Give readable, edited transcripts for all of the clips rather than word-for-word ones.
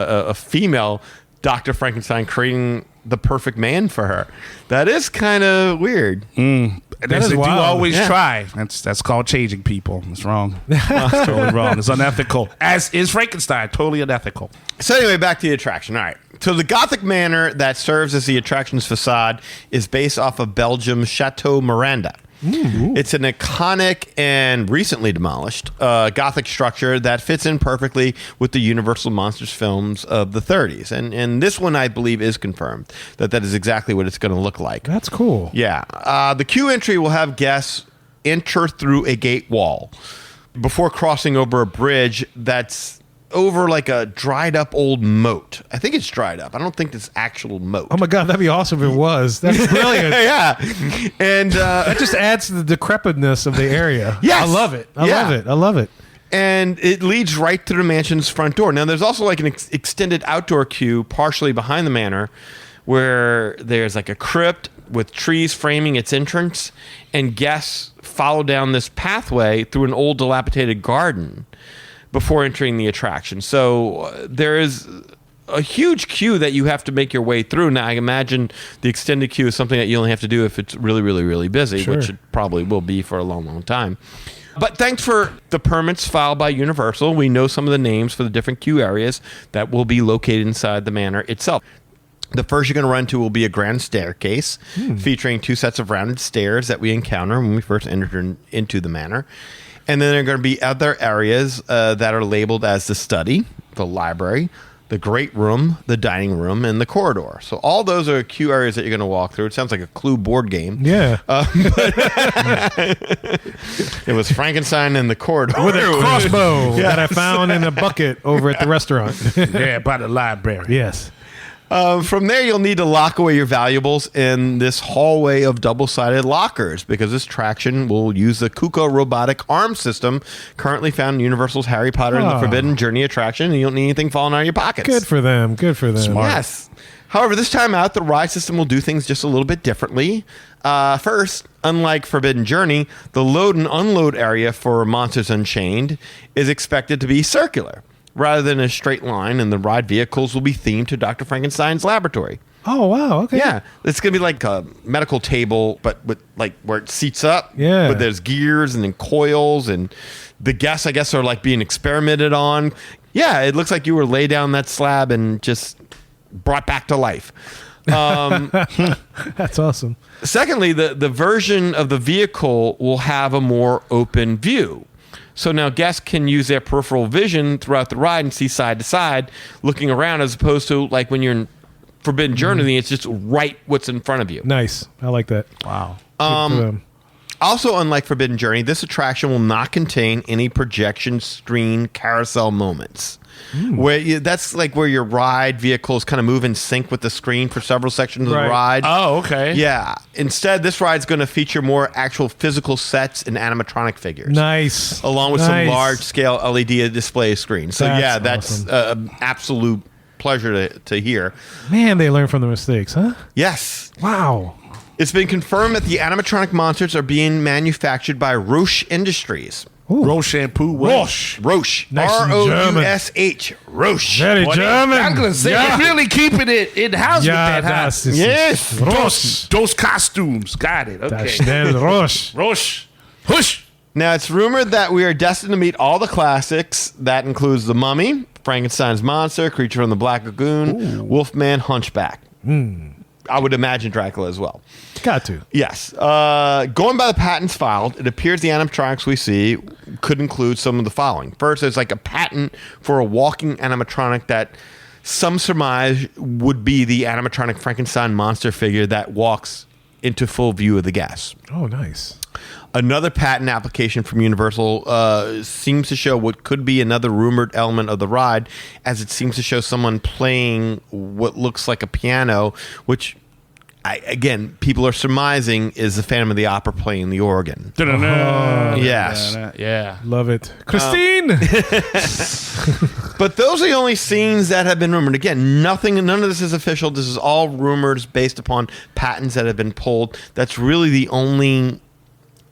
a female Dr. Frankenstein creating the perfect man for her. That is kind of weird. They do always try. That's called changing people. It's wrong. It's totally wrong. It's unethical. As is Frankenstein. Totally unethical. So anyway, back to the attraction. All right. So the Gothic Manor that serves as the attraction's facade is based off of Belgium's Chateau Miranda. Ooh. It's an iconic and recently demolished Gothic structure that fits in perfectly with the Universal Monsters films of the 30s. And this one, I believe, is confirmed that is exactly what it's going to look like. That's cool. Yeah. The queue entry will have guests enter through a gate wall before crossing over a bridge that's over like a dried up old moat. I think it's dried up. I don't think it's actual moat. Oh my God, that'd be awesome if it was. That's brilliant. Yeah. And that just adds to the decrepitness of the area. Yes. I love it. I love it. And it leads right to the mansion's front door. Now, there's also like an extended outdoor queue partially behind the manor where there's like a crypt with trees framing its entrance, and guests follow down this pathway through an old dilapidated garden before entering the attraction. So there is a huge queue that you have to make your way through. Now, I imagine the extended queue is something that you only have to do if it's really, really, really busy, which it probably will be for a long, long time. But thanks for the permits filed by Universal. We know some of the names for the different queue areas that will be located inside the manor itself. The first you're going to run to will be a grand staircase featuring 2 sets of rounded stairs that we encounter when we first enter into the manor. And then there are going to be other areas that are labeled as the study, the library, the great room, the dining room, and the corridor. So all those are queue areas that you're going to walk through. It sounds like a Clue board game. Yeah. It was Frankenstein in the corridor. With a crossbow that I found in a bucket over at the restaurant. Yeah, by the library. Yes. From there, you'll need to lock away your valuables in this hallway of double-sided lockers because this attraction will use the Kuko robotic arm system currently found in Universal's Harry Potter and the Forbidden Journey attraction, and you don't need anything falling out of your pockets. Good for them. Good for them. Smart. Yes. However, this time out, the ride system will do things just a little bit differently. First, unlike Forbidden Journey, the load and unload area for Monsters Unchained is expected to be circular rather than a straight line, and the ride vehicles will be themed to Dr. Frankenstein's laboratory. Oh, wow. Okay. Yeah. It's going to be like a medical table, but with like where it seats up. Yeah. But there's gears and then coils, and the guests, I guess, are like being experimented on. Yeah. It looks like you were laid down that slab and just brought back to life. That's awesome. Secondly, the version of the vehicle will have a more open view. So now guests can use their peripheral vision throughout the ride and see side to side, looking around, as opposed to like when you're in Forbidden Journey, it's just right what's in front of you. Nice. I like that. Wow. Also, unlike Forbidden Journey, this attraction will not contain any projection screen carousel moments. That's like where your ride vehicles kind of move in sync with the screen for several sections of the ride. Oh, okay. Yeah. Instead, this ride's going to feature more actual physical sets and animatronic figures. Nice. Along with some large-scale LED display screens. So, That's awesome. Absolute pleasure to hear. Man, they learn from the mistakes, huh? Yes. Wow. It's been confirmed that the animatronic monsters are being manufactured by Roche Industries. Ooh. Roche shampoo. Roche. Nice and R-O-U-S-H. Roche. Very German. I'm going to say they're really keeping it in-house with that, huh? Yes. Those costumes. Got it. Okay. Schnell Roche. Roche. Hush. Now, it's rumored that we are destined to meet all the classics. That includes The Mummy, Frankenstein's Monster, Creature from the Black Lagoon, Wolfman, Hunchback. I would imagine Dracula as well. Got to. Yes. Going by the patents filed, it appears the animatronics we see could include some of the following. First, there's like a patent for a walking animatronic that some surmise would be the animatronic Frankenstein monster figure that walks into full view of the guests. Oh, nice. Another patent application from Universal seems to show what could be another rumored element of the ride, as it seems to show someone playing what looks like a piano, which, again, people are surmising is the Phantom of the Opera playing the organ. Yes. Yeah. Love it. Christine! But those are the only scenes that have been rumored. Again, none of this is official. This is all rumors based upon patents that have been pulled. That's really the only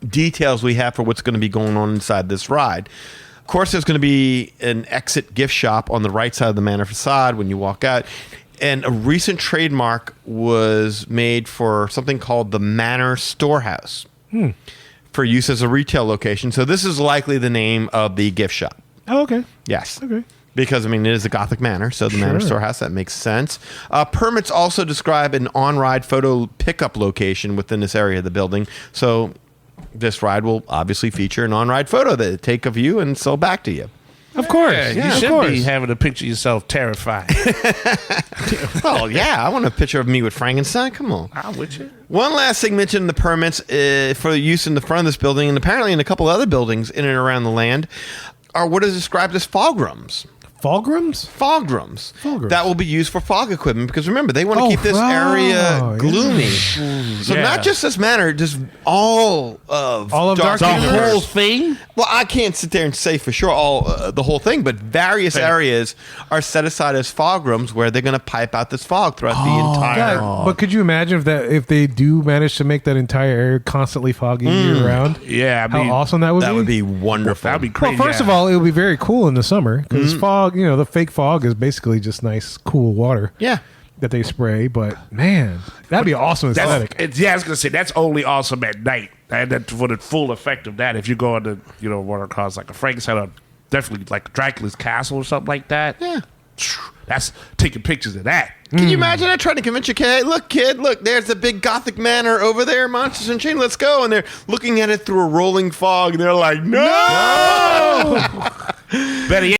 details we have for what's going to be going on inside this ride. course, there's going to be an exit gift shop on the right side of the manor facade when you walk out. And a recent trademark was made for something called the Manor Storehouse for use as a retail location. So this is likely the name of the gift shop. Oh, okay. Yes. Okay. Because, I mean, it is a Gothic Manor, so the Manor Storehouse, that makes sense. Permits also describe an on-ride photo pickup location within this area of the building. So this ride will obviously feature an on-ride photo that they take of you and sell back to you. Of course. You of should course. be having a picture of yourself terrified. Well, yeah, I want a picture of me with Frankenstein. Come on. I'm with you. One last thing mentioned in the permits for use in the front of this building, and apparently in a couple other buildings in and around the land, are what is described as fog rooms. Fogrums? Fog rooms. Fog rooms. That will be used for fog equipment because remember, they want to keep this area gloomy. So not just this manor, just all of Dark The Universe. whole thing? Well, I can't sit there and say for sure the whole thing, but various areas are set aside as fog rooms where they're going to pipe out this fog throughout the entire. God, but could you imagine if they do manage to make that entire area constantly foggy year round? Yeah, I mean, How awesome that would be. That would be wonderful. That'd be Well, crazy. first of all, it would be very cool in the summer because fog, the fake fog is basically just nice, cool water. Yeah. That they spray, but man, that'd be awesome aesthetic. I was gonna say that's only awesome at night, and that for the full effect of that, if you go into what are called like a Frankenstein, or definitely like Dracula's castle or something like that. Yeah. That's taking pictures of that. Can you imagine that? Trying to convince your kid, hey, look, kid, look, there's the big Gothic Manor over there, Monsters and Chain, let's go. And they're looking at it through a rolling fog, and they're like, no! Better yet,